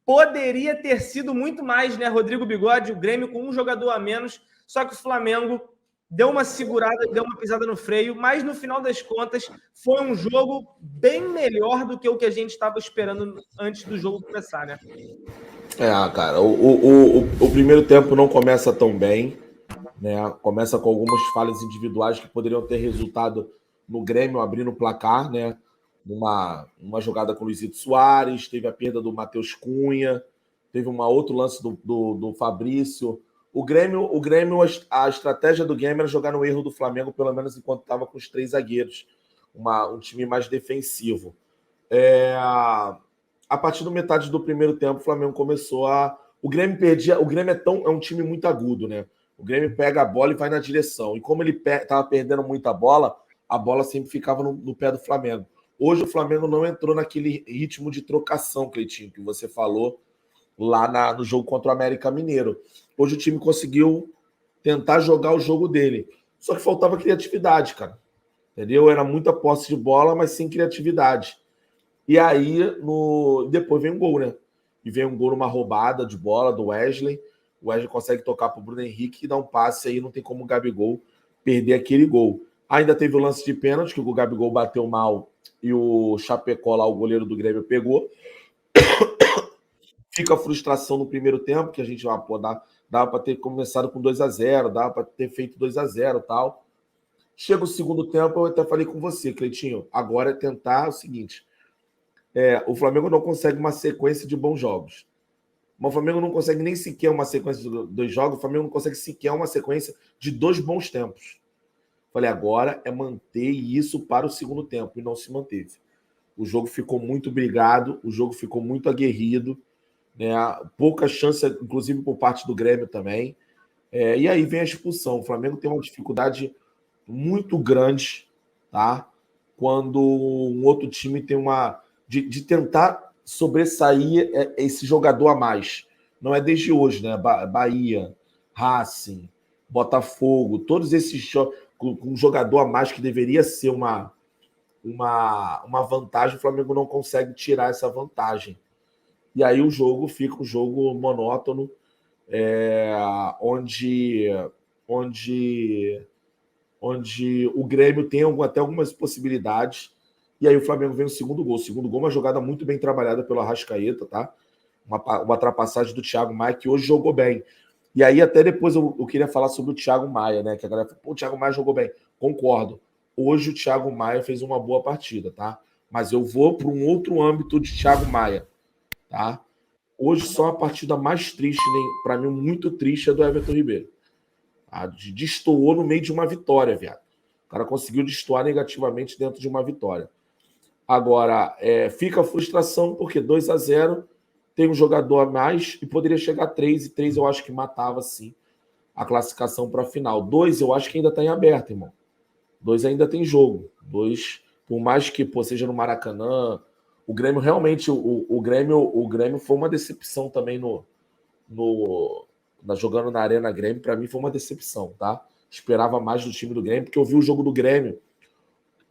Poderia ter sido muito mais, né, Rodrigo Bigode, o Grêmio com um jogador a menos, só que o Flamengo deu uma segurada, deu uma pisada no freio, mas no final das contas foi um jogo bem melhor do que o que a gente estava esperando antes do jogo começar, né? Cara, o primeiro tempo não começa tão bem, né? Começa com algumas falhas individuais que poderiam ter resultado no Grêmio abrindo o placar, né? Uma jogada com o Luizito Soares, teve a perda do Matheus Cunha, teve outro lance do Fabrício. O Grêmio, a estratégia do Grêmio era jogar no erro do Flamengo, pelo menos enquanto estava com os 3 zagueiros. Um time mais defensivo. A partir da metade do primeiro tempo, o Flamengo começou a... O Grêmio perdia... O Grêmio é um time muito agudo, né? O Grêmio pega a bola e vai na direção. E como ele estava perdendo muita bola, a bola sempre ficava no pé do Flamengo. Hoje o Flamengo não entrou naquele ritmo de trocação, Cleitinho, que você falou lá no jogo contra o América Mineiro. Hoje o time conseguiu tentar jogar o jogo dele. Só que faltava criatividade, cara. Entendeu? Era muita posse de bola, mas sem criatividade. E aí, depois vem um gol, né? E vem um gol numa roubada de bola do Wesley. O Wesley consegue tocar para o Bruno Henrique e dar um passe aí, não tem como o Gabigol perder aquele gol. Ainda teve o lance de pênalti, que o Gabigol bateu mal e o Chapecó lá, o goleiro do Grêmio, pegou. Fica a frustração no primeiro tempo, que a gente dava para ter começado com 2-0, dava para ter feito 2-0 e tal. Chega o segundo tempo, eu até falei com você, Cleitinho, agora é tentar o seguinte... o Flamengo não consegue uma sequência de bons jogos. O Flamengo não consegue nem sequer uma sequência de 2 jogos, o Flamengo não consegue sequer uma sequência de 2 bons tempos. Falei, agora é manter isso para o segundo tempo, e não se manteve. O jogo ficou muito brigado, o jogo ficou muito aguerrido, né? Pouca chance, inclusive por parte do Grêmio também. E aí vem a expulsão. O Flamengo tem uma dificuldade muito grande, tá? Quando um outro time tem de tentar sobressair esse jogador a mais. Não é desde hoje, né? Bahia, Racing, Botafogo, todos esses jogos com um jogador a mais que deveria ser uma vantagem, o Flamengo não consegue tirar essa vantagem. E aí o jogo fica um jogo monótono, onde o Grêmio tem até algumas possibilidades. E aí o Flamengo vem o segundo gol. O segundo gol é uma jogada muito bem trabalhada pelo Arrascaeta, tá? Uma ultrapassagem do Thiago Maia, que hoje jogou bem. E aí até depois eu queria falar sobre o Thiago Maia, né? Que a galera falou, pô, o Thiago Maia jogou bem. Concordo. Hoje o Thiago Maia fez uma boa partida, tá? Mas eu vou para um outro âmbito de Thiago Maia, tá? Hoje só a partida mais triste, para mim muito triste, é do Everton Ribeiro. Destoou no meio de uma vitória, viado. O cara conseguiu destoar negativamente dentro de uma vitória. Agora, fica a frustração, porque 2-0 tem um jogador a mais e poderia chegar a 3, e 3 eu acho que matava, sim, a classificação para a final. 2 eu acho que ainda está em aberto, irmão. 2 ainda tem jogo. 2, por mais que seja no Maracanã, o Grêmio realmente, o Grêmio foi uma decepção também jogando na Arena Grêmio. Para mim foi uma decepção, tá? Esperava mais do time do Grêmio, porque eu vi o jogo do Grêmio.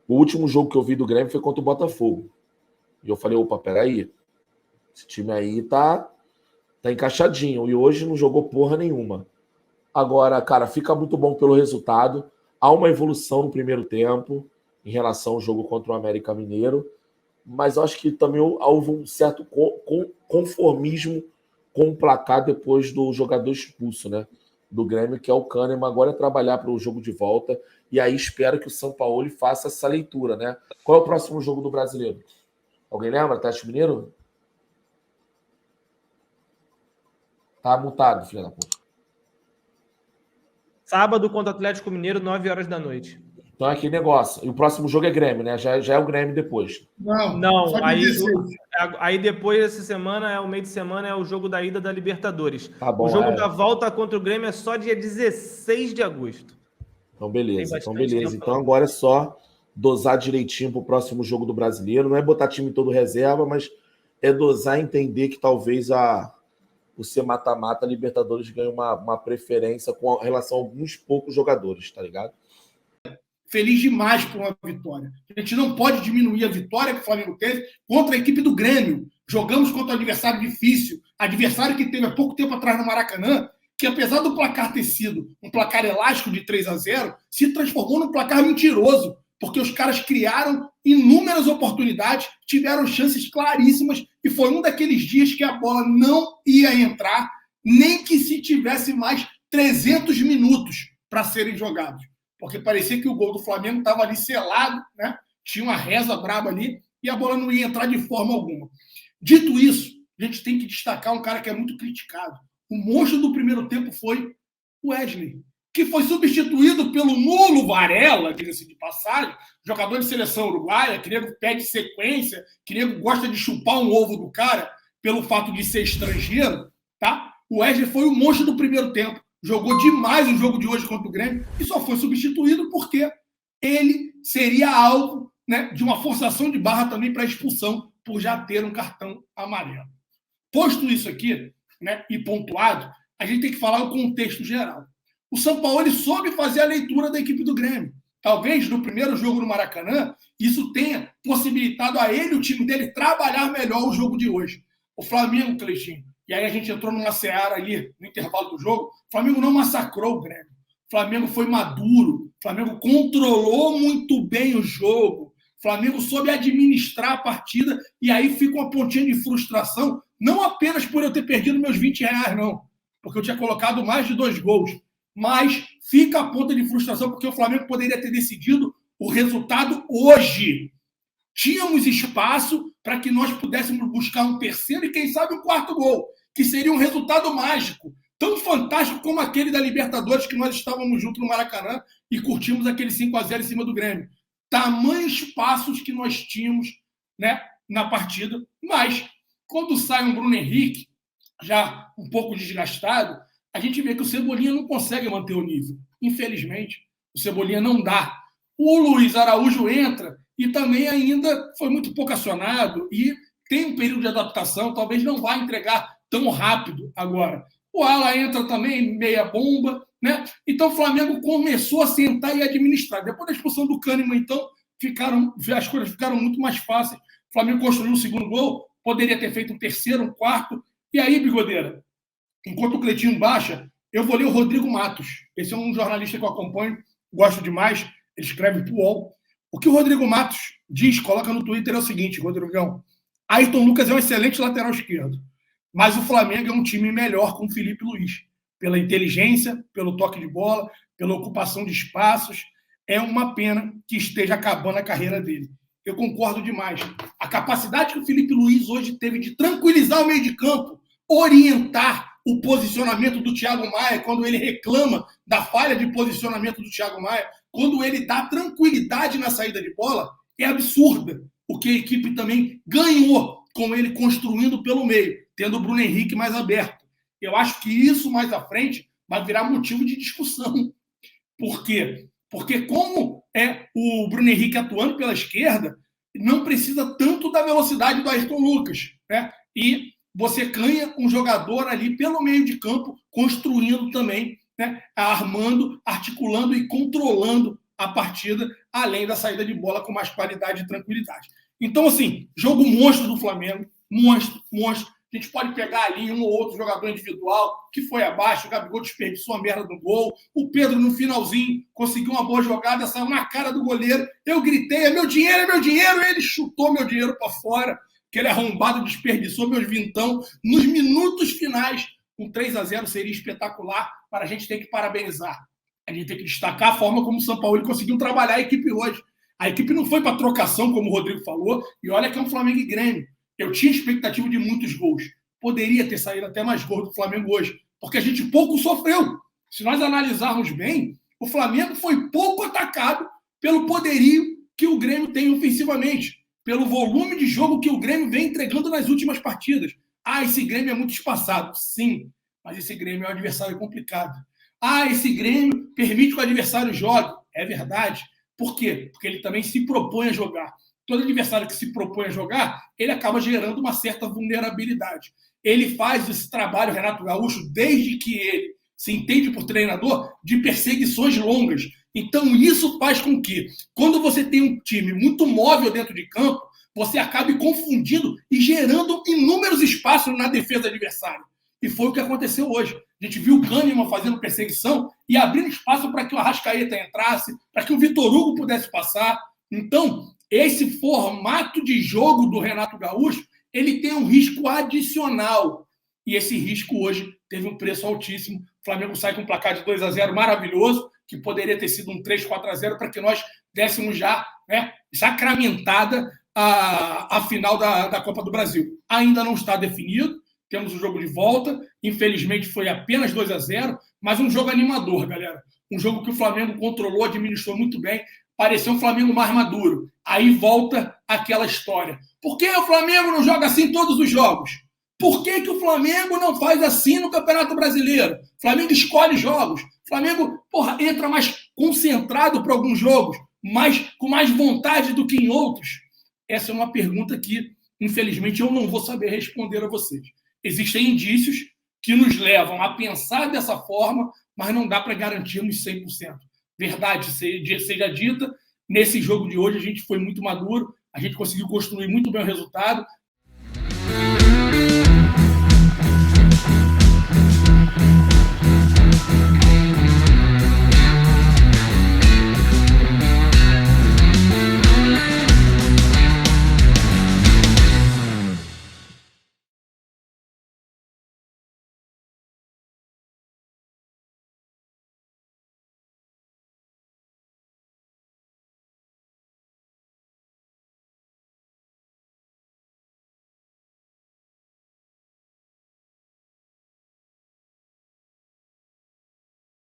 O último jogo que eu vi do Grêmio foi contra o Botafogo. E eu falei, opa, peraí. Esse time aí tá encaixadinho. E hoje não jogou porra nenhuma. Agora, cara, fica muito bom pelo resultado. Há uma evolução no primeiro tempo em relação ao jogo contra o América Mineiro. Mas eu acho que também houve um certo conformismo com o placar depois do jogador expulso, né? Do Grêmio, que é o Kahneman. Agora é trabalhar para o jogo de volta. E aí espero que o Sampaoli faça essa leitura, né? Qual é o próximo jogo do Brasileiro? Alguém lembra? Atlético Mineiro? Tá mutado, filho da puta. Sábado contra o Atlético Mineiro, 9 horas da noite. Então é aquele negócio. E o próximo jogo é Grêmio, né? Já é o Grêmio depois. Não. Aí depois dessa semana, o meio de semana, é o jogo da ida da Libertadores. Tá bom, o jogo da volta contra o Grêmio é só dia 16 de agosto. Então, beleza. Então, agora é só dosar direitinho para o próximo jogo do Brasileiro. Não é botar time todo reserva, mas é dosar e entender que talvez o ser mata-mata, a Libertadores ganhe uma preferência com relação a alguns poucos jogadores, tá ligado? Feliz demais por uma vitória. A gente não pode diminuir a vitória que o Flamengo teve contra a equipe do Grêmio. jogamos contra um adversário difícil, adversário que teve há pouco tempo atrás no Maracanã, que apesar do placar ter sido um placar elástico de 3-0, se transformou num placar mentiroso, porque os caras criaram inúmeras oportunidades, tiveram chances claríssimas, e foi um daqueles dias que a bola não ia entrar, nem que se tivesse mais 300 minutos para serem jogados. Porque parecia que o gol do Flamengo estava ali selado, né? Tinha uma reza braba ali, e a bola não ia entrar de forma alguma. Dito isso, a gente tem que destacar um cara que é muito criticado. O monstro do primeiro tempo foi o Wesley, que foi substituído pelo nulo Varela, diga-se de passagem, jogador de seleção uruguaia, que nego pede sequência, que nego gosta de chupar um ovo do cara pelo fato de ser estrangeiro, tá? O Wesley foi o monstro do primeiro tempo, jogou demais o jogo de hoje contra o Grêmio e só foi substituído porque ele seria alvo, né, de uma forçação de barra também para expulsão por já ter um cartão amarelo. Posto isso aqui, né, e pontuado, a gente tem que falar o contexto geral. O Sampaoli soube fazer a leitura da equipe do Grêmio. Talvez no primeiro jogo no Maracanã, isso tenha possibilitado a ele, o time dele, trabalhar melhor o jogo de hoje. O Flamengo, Cleitinho, e aí a gente entrou numa seara ali no intervalo do jogo, o Flamengo não massacrou o Grêmio. O Flamengo foi maduro, o Flamengo controlou muito bem o jogo, o Flamengo soube administrar a partida, e aí fica uma pontinha de frustração, não apenas por eu ter perdido meus R$20, não, porque eu tinha colocado mais de 2 gols, mas fica a ponta de frustração porque o Flamengo poderia ter decidido o resultado hoje. Tínhamos espaço para que nós pudéssemos buscar um terceiro e, quem sabe, um quarto gol, que seria um resultado mágico, tão fantástico como aquele da Libertadores, que nós estávamos juntos no Maracanã e curtimos aquele 5-0 em cima do Grêmio. Tamanhos passos que nós tínhamos, né, na partida, mas quando sai um Bruno Henrique, já um pouco desgastado, a gente vê que o Cebolinha não consegue manter o nível. Infelizmente, o Cebolinha não dá. O Luiz Araújo entra e também ainda foi muito pouco acionado e tem um período de adaptação, talvez não vá entregar tão rápido agora. O Ala entra também meia bomba, né? Então o Flamengo começou a sentar e administrar. Depois da expulsão do Kahneman, então, as coisas ficaram muito mais fáceis. O Flamengo construiu um segundo gol, poderia ter feito um terceiro, um quarto. E aí, Bigodeira, enquanto o Cleitinho baixa, eu vou ler o Rodrigo Matos. Esse é um jornalista que eu acompanho, gosto demais, ele escreve para o UOL. O que o Rodrigo Matos diz, coloca no Twitter, é o seguinte, Rodrigão: Ayrton Lucas é um excelente lateral esquerdo, mas o Flamengo é um time melhor com o Felipe Luiz, pela inteligência, pelo toque de bola, pela ocupação de espaços. É uma pena que esteja acabando a carreira dele. Eu concordo demais. A capacidade que o Felipe Luiz hoje teve de tranquilizar o meio de campo, orientar o posicionamento do Thiago Maia, quando ele reclama da falha de posicionamento do Thiago Maia, quando ele dá tranquilidade na saída de bola, é absurda. O que a equipe também ganhou com ele construindo pelo meio, tendo o Bruno Henrique mais aberto. Eu acho que isso mais à frente vai virar motivo de discussão. Por quê? Porque como é o Bruno Henrique atuando pela esquerda, não precisa tanto da velocidade do Ayrton Lucas, né? E você ganha um jogador ali pelo meio de campo, construindo também, né? Armando, articulando e controlando a partida, além da saída de bola com mais qualidade e tranquilidade. Então, assim, jogo monstro do Flamengo, monstro. A gente pode pegar ali um ou outro jogador individual que foi abaixo, o Gabigol desperdiçou a merda do gol, o Pedro no finalzinho conseguiu uma boa jogada, saiu na cara do goleiro, eu gritei, é meu dinheiro, e ele chutou meu dinheiro para fora, aquele arrombado desperdiçou meus vintão. Nos minutos finais, um 3-0 seria espetacular, para a gente ter que parabenizar. A gente tem que destacar a forma como o Sampaoli conseguiu trabalhar a equipe hoje. A equipe não foi para trocação, como o Rodrigo falou, e olha que é um Flamengo e Grêmio. Eu tinha expectativa de muitos gols. Poderia ter saído até mais gols do Flamengo hoje, porque a gente pouco sofreu. Se nós analisarmos bem, o Flamengo foi pouco atacado pelo poderio que o Grêmio tem ofensivamente, pelo volume de jogo que o Grêmio vem entregando nas últimas partidas. Esse Grêmio é muito espaçado. Sim, mas esse Grêmio é um adversário complicado. Esse Grêmio permite que o adversário jogue. É verdade. Por quê? Porque ele também se propõe a jogar. Todo adversário que se propõe a jogar, ele acaba gerando uma certa vulnerabilidade. Ele faz esse trabalho, Renato Gaúcho, desde que ele se entende por treinador, de perseguições longas. Então, isso faz com que, quando você tem um time muito móvel dentro de campo, você acabe confundindo e gerando inúmeros espaços na defesa adversária. E foi o que aconteceu hoje. A gente viu o Kahneman fazendo perseguição e abrindo espaço para que o Arrascaeta entrasse, para que o Vitor Hugo pudesse passar. Então, esse formato de jogo do Renato Gaúcho, ele tem um risco adicional. E esse risco hoje teve um preço altíssimo. O Flamengo sai com um placar de 2-0 maravilhoso, que poderia ter sido um 3-4-0 para que nós dessemos já, né, sacramentada a final da Copa do Brasil. Ainda não está definido, temos o jogo de volta, infelizmente foi apenas 2-0, mas um jogo animador, galera. Um jogo que o Flamengo controlou, administrou muito bem, pareceu um Flamengo mais maduro. Aí volta aquela história. Por que o Flamengo não joga assim em todos os jogos? Por que o Flamengo não faz assim no Campeonato Brasileiro? O Flamengo escolhe jogos. O Flamengo, entra mais concentrado para alguns jogos, com mais vontade do que em outros. Essa é uma pergunta que, infelizmente, eu não vou saber responder a vocês. Existem indícios que nos levam a pensar dessa forma, mas não dá para garantirmos 100%. Verdade seja dita, nesse jogo de hoje a gente foi muito maduro, a gente conseguiu construir muito bem o resultado.